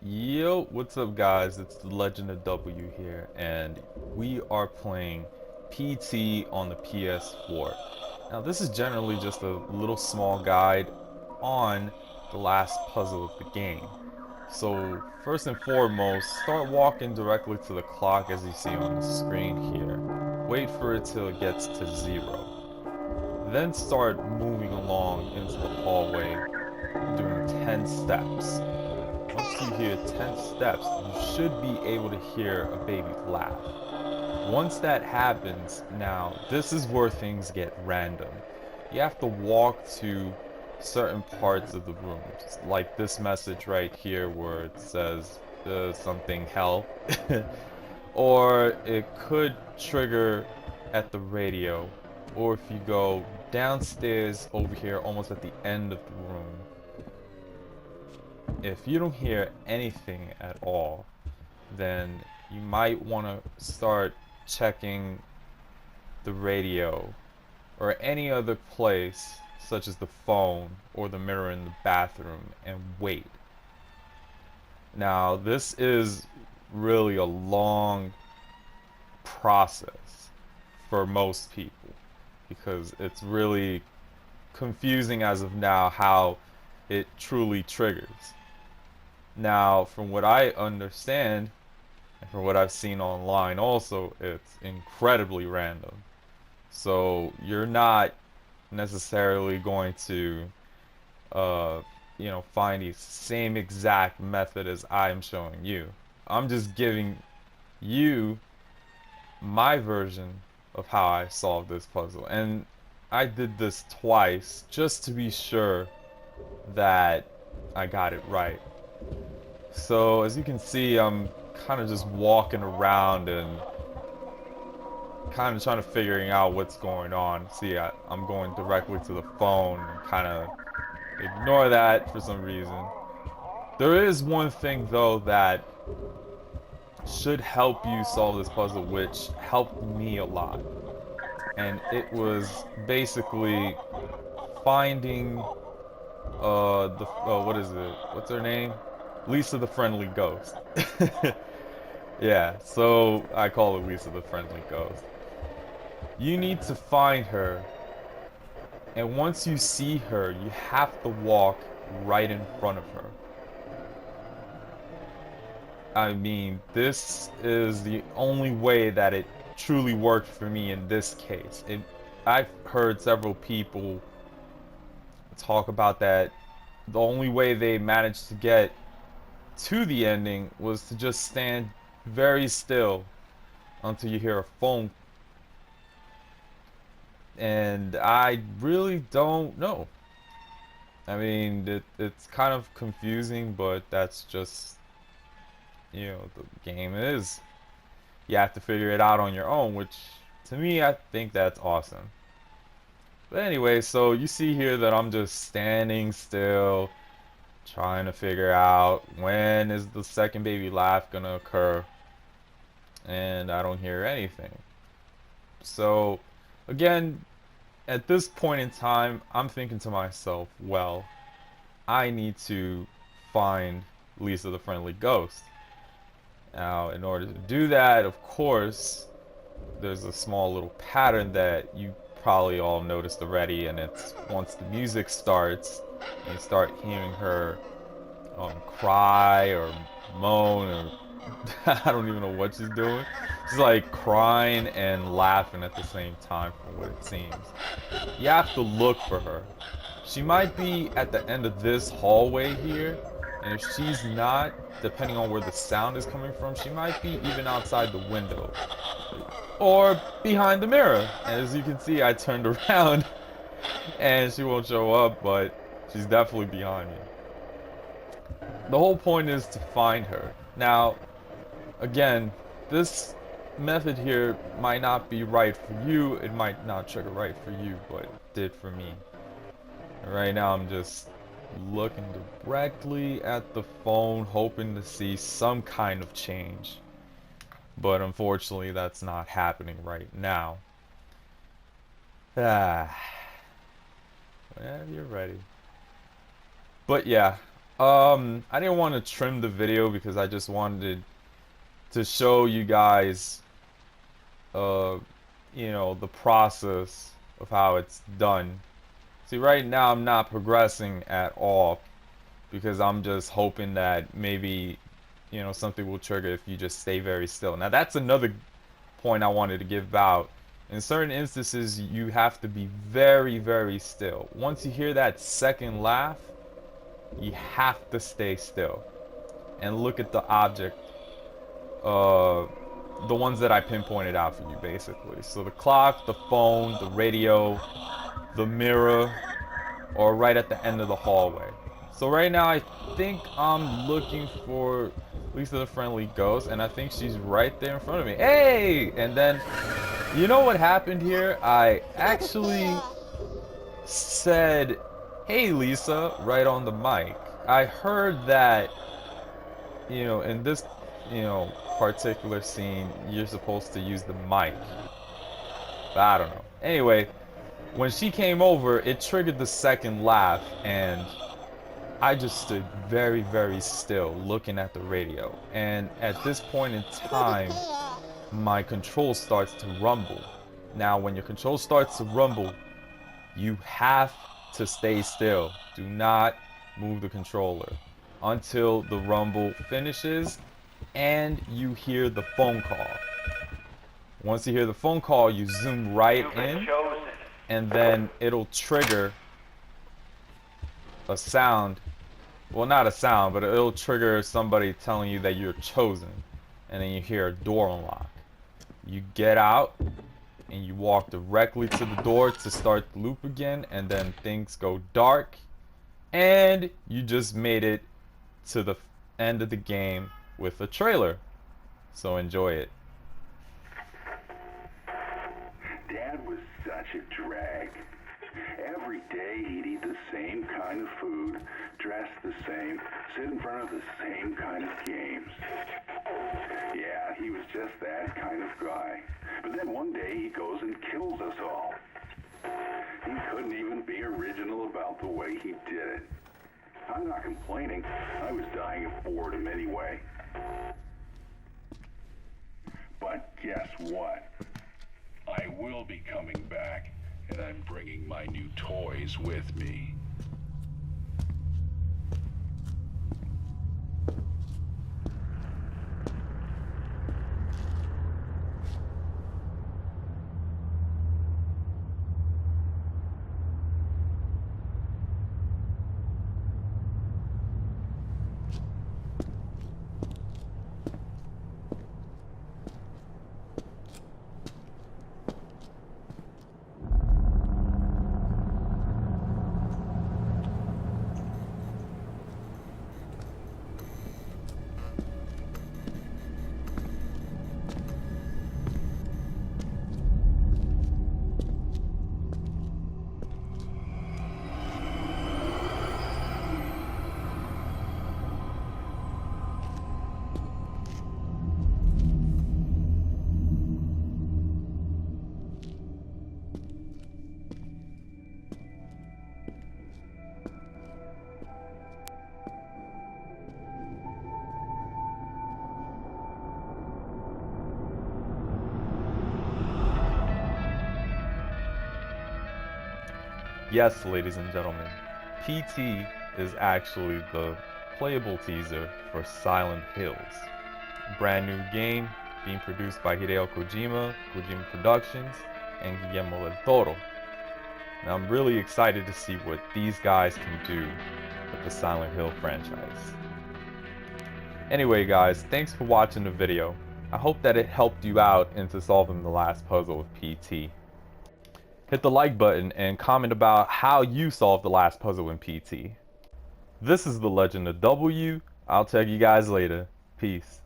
Yo, what's up, guys? It's the Legend of W here, and we are playing PT on the PS4. Now, this is generally just a little small guide on the last puzzle of the game. So, first and foremost, start walking directly to the clock as you see on the screen here. Wait for it till it gets to 0. Then start moving along into the hallway, doing 10 steps. Once you hear 10 steps, you should be able to hear a baby laugh. Once that happens, now this is where things get random. You have to walk to certain parts of the room, just like this message right here where it says something hell. Or it could trigger at the radio, or if you go downstairs over here almost at the end of the room, if you don't hear anything at all, then you might want to start checking the radio or any other place, such as the phone or the mirror in the bathroom, and wait. Now, this is really a long process for most people because it's really confusing as of now how it truly triggers. Now, from what I understand, and from what I've seen online also, it's incredibly random. So you're not necessarily going to, uh, find the same exact method as I'm showing you. I'm just giving you my version of how I solved this puzzle. And I did this twice just to be sure that I got it right. So as you can see, I'm kind of just walking around and kind of trying to figuring out what's going on. See, I'm going directly to the phone and kind of ignore that for some reason. There is one thing though that should help you solve this puzzle, which helped me a lot. And it was basically finding what is it? What's her name? Lisa the Friendly Ghost. Yeah, so I call her Lisa the Friendly Ghost. You need to find her, and once you see her, you have to walk right in front of her. I mean, this is the only way that it truly worked for me in this case. I've heard several people talk about that the only way they managed to get to the ending was to just stand very still until you hear a phone. And I really don't know. I mean, it's kind of confusing, but that's just, the game is. You have to figure it out on your own, which to me, I think that's awesome. But anyway, so you see here that I'm just standing still, trying to figure out when is the second baby laugh gonna occur, and I don't hear anything. So, again, at this point in time, I'm thinking to myself, well, I need to find Lisa the Friendly Ghost. Now, in order to do that, of course, there's a small little pattern that you probably all noticed already, and it's once the music starts and you start hearing her cry or moan or I don't even know what she's doing. She's like crying and laughing at the same time from what it seems. You have to look for her. She might be at the end of this hallway here, and if she's not, depending on where the sound is coming from, she might be even outside the window or behind the mirror. And as you can see, I turned around and she won't show up, but she's definitely behind me. The whole point is to find her. Now, again, this method here might not be right for you. It might not trigger right for you, but it did for me. And right now, I'm just looking directly at the phone, hoping to see some kind of change. But unfortunately, that's not happening right now. Ah, whenever you're ready. But yeah, I didn't want to trim the video because I just wanted to show you guys, uh, the process of how it's done. See, right now I'm not progressing at all because I'm just hoping that maybe, something will trigger if you just stay very still. Now, that's another point I wanted to give out. In certain instances, you have to be very, very still. Once you hear that second laugh, you have to stay still and look at the object, uh, the ones that I pinpointed out for you, basically. So the clock, the phone, the radio, the mirror, or right at the end of the hallway. So right now, I think I'm looking for Lisa the Friendly Ghost, and I think she's right there in front of me. Hey! And then, you know what happened here? I actually said, "Hey, Lisa," right on the mic. I heard that, in this, particular scene, you're supposed to use the mic. But I don't know. Anyway, when she came over, it triggered the second laugh, and I just stood very, very still looking at the radio. And at this point in time, my control starts to rumble. Now, when your control starts to rumble, you have to stay still. Do not move the controller until the rumble finishes and you hear the phone call. Once you hear the phone call, you zoom right in, and then it'll trigger a sound. Well, not a sound, but it'll trigger somebody telling you that you're chosen. And then you hear a door unlock. You get out and you walk directly to the door to start the loop again, and then things go dark and you just made it to the end of the game with a trailer. So enjoy it. Dad was such a drag. Every day he'd eat the same kind of food, dress the same, sit in front of the same kind of games. Yeah, he was just that kind of guy. But then one day he goes and kills us all. He couldn't even be original about the way he did it. I'm not complaining. I was dying of boredom anyway. But guess what? I will be coming back, and I'm bringing my new toys with me. Yes, ladies and gentlemen, PT is actually the playable teaser for Silent Hills. Brand new game being produced by Hideo Kojima, Kojima Productions, and Guillermo del Toro. Now I'm really excited to see what these guys can do with the Silent Hill franchise. Anyway guys, thanks for watching the video. I hope that it helped you out into solving the last puzzle with PT. Hit the like button and comment about how you solved the last puzzle in PT. This is The Legend of W. I'll check you guys later. Peace.